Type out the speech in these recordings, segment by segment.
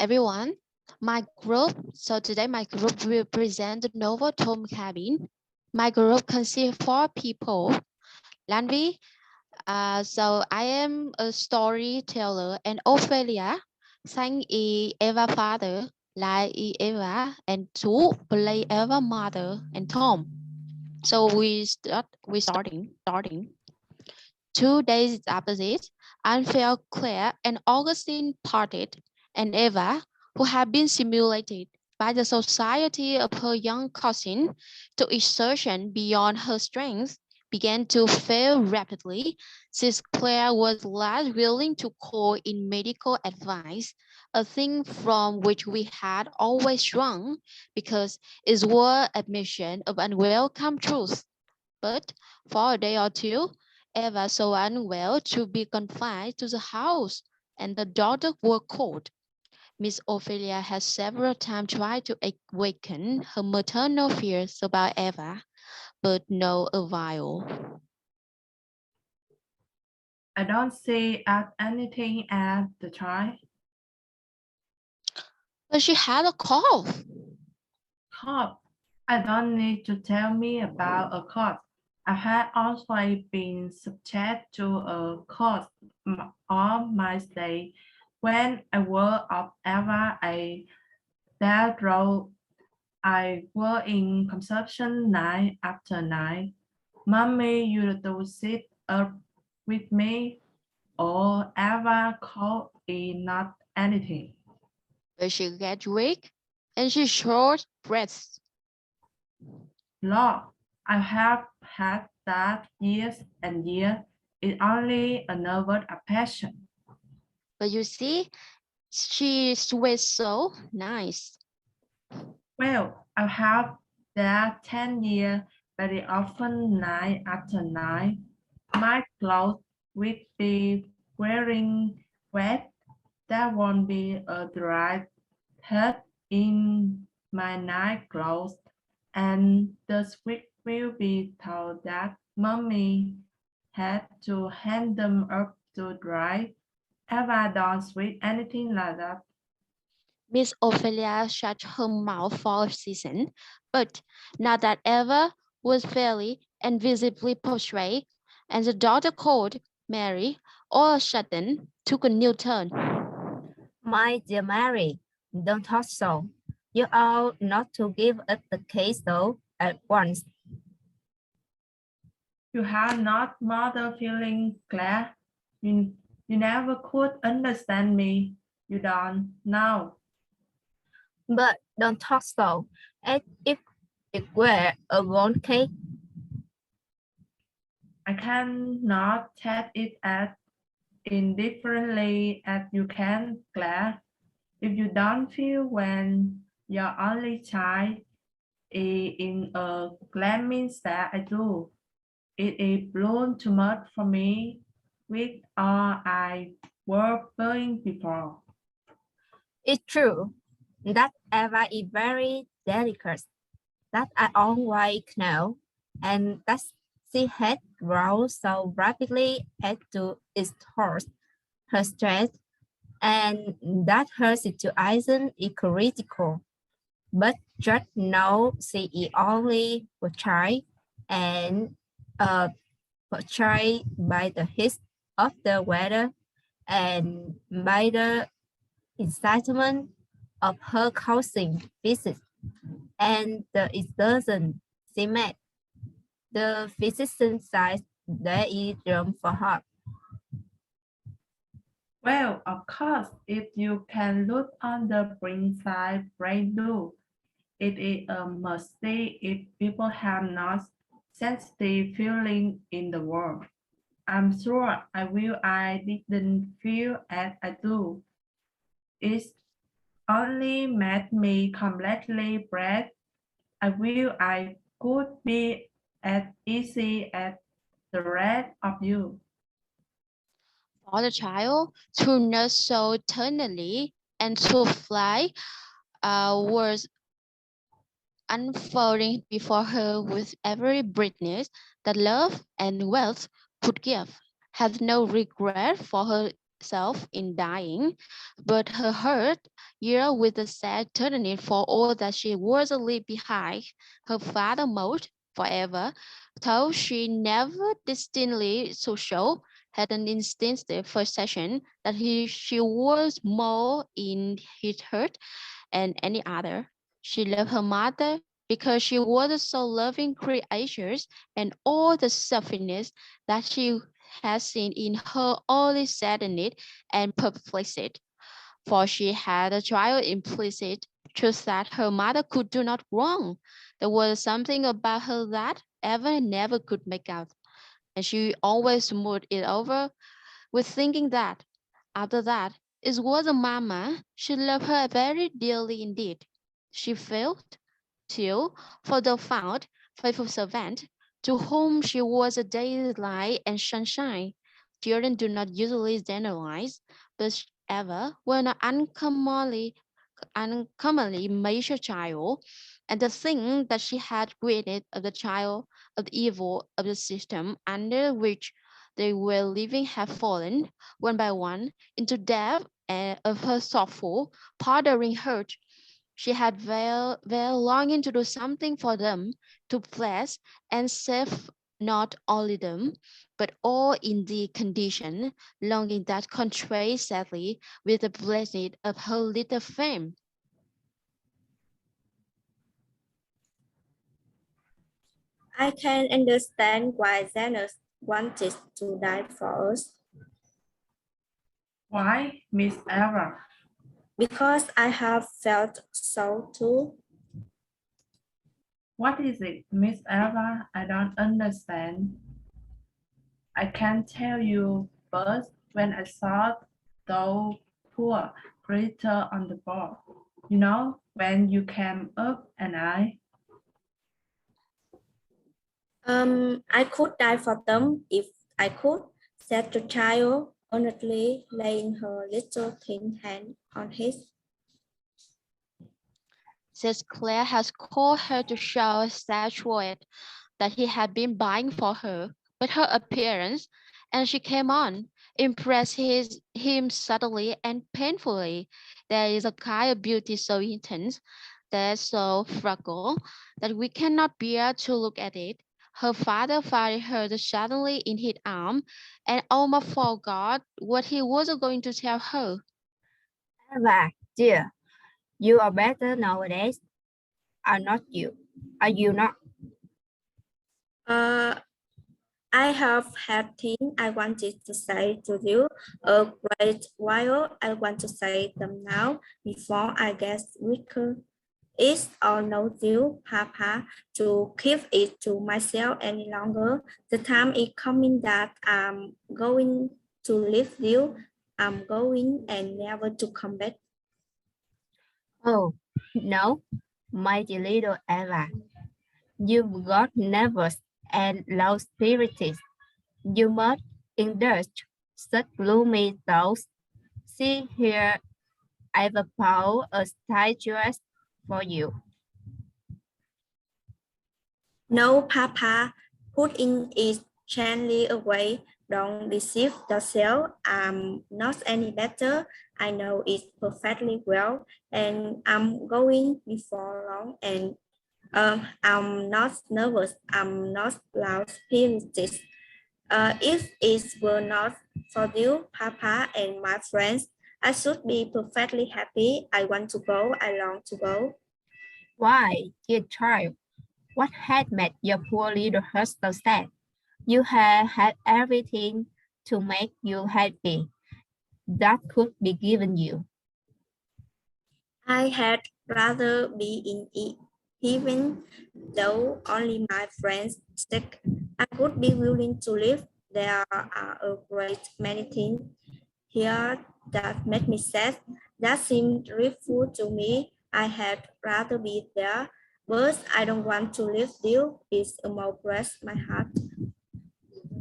everyone. So today my group will present the novel Tom Cabin. My group consists of 4 people. Lanvi, so I am a storyteller, and Ophelia, Sang is Eva father, Lai is Eva, and Su play Eva mother, and Tom. So we starting. 2 days after this, Anne felt Claire and Augustine parted, and Eva, who had been simulated by the society of her young cousin to exertion beyond her strength, began to fail rapidly, since Claire was less willing to call in medical advice, a thing from which we had always shrunk, because it was admission of unwelcome truth. But for a day or two, Eva so unwell to be confined to the house, and the daughter were cold. Miss Ophelia has several times tried to awaken her maternal fears about Eva, but no avail. I don't see at anything at the time. But she had a cough. Cough. I don't need to tell me about a cough. I had also been subject to a cough all my stay. When I was of ever a that road, I was in consumption night after night. Mommy used to sit up with me or ever call it not anything. But she gets weak, and she short breaths. Lord, I have had that years and years. It's only a nervous affection. But you see, she sweats so nice. Well, I have that 10 years very often night after night. My clothes will be wearing wet. There won't be a dry thread in my night clothes, and the sweat will be told that mommy had to hand them up to dry. Eva don't sweat anything like that. Miss Ophelia shut her mouth for a season, but now that Eva was fairly and visibly prostrate, and the daughter called Mary, all of a sudden took a new turn. My dear Mary, don't talk so. You ought not to give up the case though at once. You have not mother feeling glad. You never could understand me. You don't now. But don't talk so, as if it were a wrong case. I cannot take it as indifferently as you can, Claire. If you don't feel when your only child is in a glad means that I do. It is blown too much for me with all I were doing before. It's true that Eva is very delicate, that I always know, and that she had grown so rapidly as to exhaust her strength, and that her situation is critical. But just now she is only portrayed and portrayed by the heat of the weather and by the excitement of her cousin visit and the exertion she made. The physician says there is room for her. Well, of course, if you can look on the bright side, brain do. It is a must see if people have not sensitive feeling in the world. I'm sure I didn't feel as I do. It's only made me completely breathe. I could be as easy as the rest of you. For the child to nurse so tenderly and to fly was unfolding before her with every brightness that love and wealth could give, had no regret for her herself in dying, but her heart yearned with the sad turning for all that she was to leave behind. Her father mourn forever, though she never distinctly so show, had an instinctive perception that she was more in his heart than any other. She loved her mother because she was so loving creatures, and all the selfishness that she had seen in her only saddened and perplexed, for she had a child implicit truth that her mother could do not wrong. There was something about her that Eva never could make out, and she always smoothed it over with thinking that, after that, it was a mamma. She loved her very dearly indeed. She felt, too, for the fond, faithful servant, to whom she was a daily light and sunshine. Children do not usually generalize, but Eva was an uncommonly mature child, and the thing that she had created of the child of the evil of the system under which they were living had fallen, one by one, into depth of her thoughtful, pondering heart. She had well longing to do something for them, to bless and save not only them, but all in the condition, longing that contrasts sadly with the blessing of her little fame. I can understand why Xenos wanted to die for us. Why, Miss Eva? Because I have felt so too. What is it, Miss Eva? I don't understand. I can't tell you, but when I saw those poor creatures on the board, you know, when you came up and I could die for them if I could, said the child, honestly laying her little thin hand on his. Since Claire has called her to show a statuette that he had been buying for her, but her appearance, and she came on, impressed him subtly and painfully. There is a kind of beauty so intense, that is so fragile, that we cannot bear to look at it. Her father found her suddenly in his arms and almost forgot what he was going to tell her. Eva, dear, you are better nowadays. Are not you? Are you not? Uh, I have had things I wanted to say to you a great while. I want to say them now before I get weaker. It's all no use, Papa, to keep it to myself any longer. The time is coming that I'm going to leave you. I'm going and never to come back. Oh, no, my dear little Eva. You've got nervous and low spirited. You must indulge such gloomy thoughts. See here, I've bought a statuette for you. No, Papa, put in it gently away. Don't deceive yourself. I'm not any better. I know it perfectly well, and I'm going before long. And I'm not nervous. I'm not loud spirited. If it were not for you, Papa, and my friends, I should be perfectly happy. I want to go. I long to go. Why, dear child, what had made your poor little heart so sad? You have had everything to make you happy that could be given you. I had rather be in heaven, though only my friends sick. I would be willing to live. There are a great many things here that make me sad. That seemed dreadful to me. I had rather be there, but I don't want to live there. It's a more breast my heart.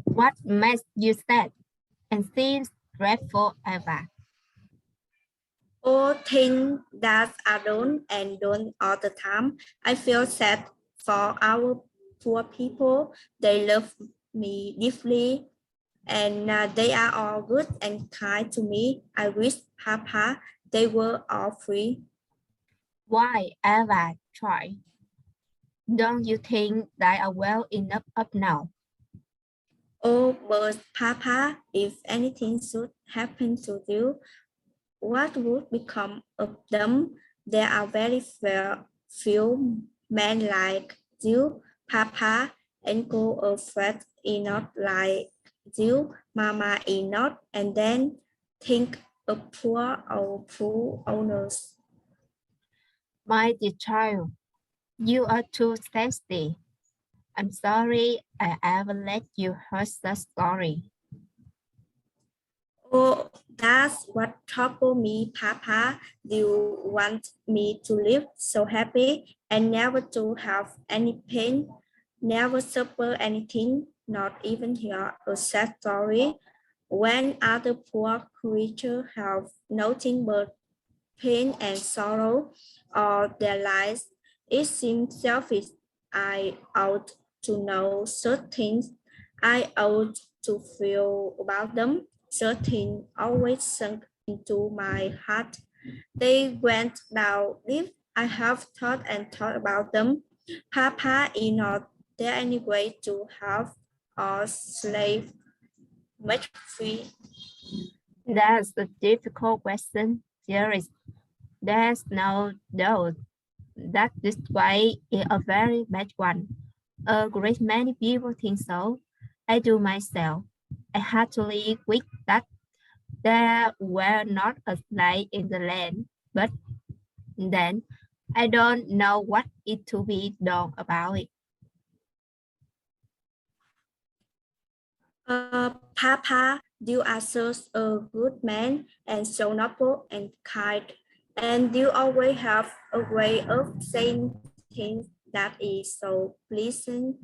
What makes you sad and seems dreadful ever? All things that are done and done all the time. I feel sad for our poor people. They love me deeply. and they are all good and kind to me. I wish, Papa, they were all free. Why ever try? Don't you think they are well enough up now? Oh, but Papa, if anything should happen to you, what would become of them? There are very few men like you, Papa, and go afraid enough like you, Mama enough, and then think of poor old pool owners. My dear child, you are too tasty. I'm sorry I ever let you hear that story. Oh, that's what troubled me, Papa. Do you want me to live so happy and never to have any pain, never suffer anything, not even hear a sad story, when other poor creatures have nothing but pain and sorrow all their lives? It seems selfish. I ought to know certain things. I ought to feel about them. Certain always sunk into my heart. They went down deep. I have thought and thought about them. Papa, is not there any way to have our slave much free? That's a difficult question. There's no doubt that this way is a very bad one. A great many people think so. I do myself. I heartily wish that there were not a slave in the land, but then I don't know what is to be done about it. Papa, you are such a good man and so noble and kind, and you always have a way of saying things that is so pleasant.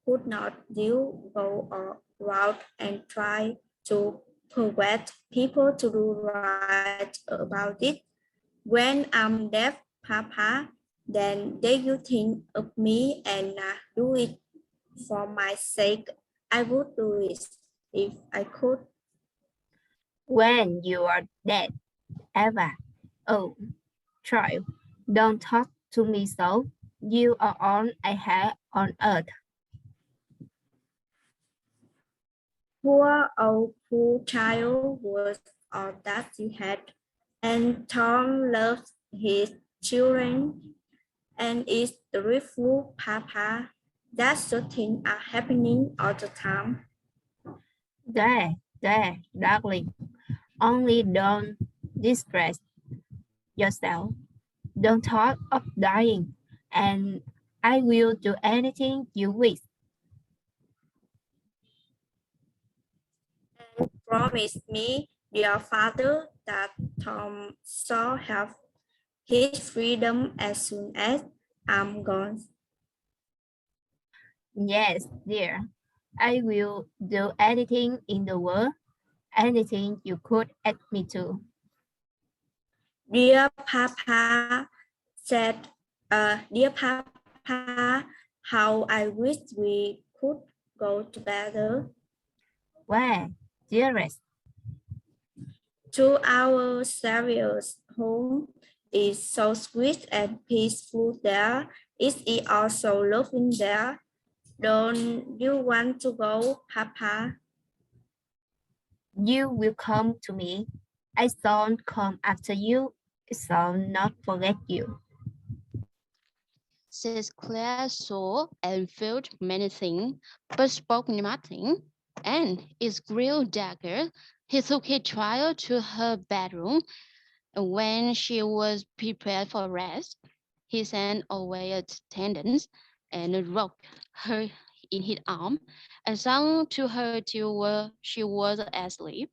Would not you go around and try to persuade people to do right about it? When I'm deaf, Papa, then they you think of me and do it for my sake. I would do it if I could. When you are dead, Eva. Oh, child, don't talk to me so. You are all I have on earth. Poor child was all that he had, and Tom loved his children and is dreadful, Papa. That sort of things are happening all the time. There, darling. Only don't distress yourself. Don't talk of dying, and I will do anything you wish. Promise me, dear father, that Tom shall have his freedom as soon as I'm gone. Yes, dear. I will do anything in the world, anything you could ask me to. Dear Papa said, dear Papa, how I wish we could go together. Where, dearest? To our Saviour's home. Is so sweet and peaceful there. Is it also loving there? Don't you want to go, Papa? You will come to me. I shall come after you. I shall not forget you. Says Claire saw and felt many things, but spoke nothing. And his grew dagger, he took his child to her bedroom, and when she was prepared for rest, he sent away attendants and rocked her in his arm and sung to her till she was asleep.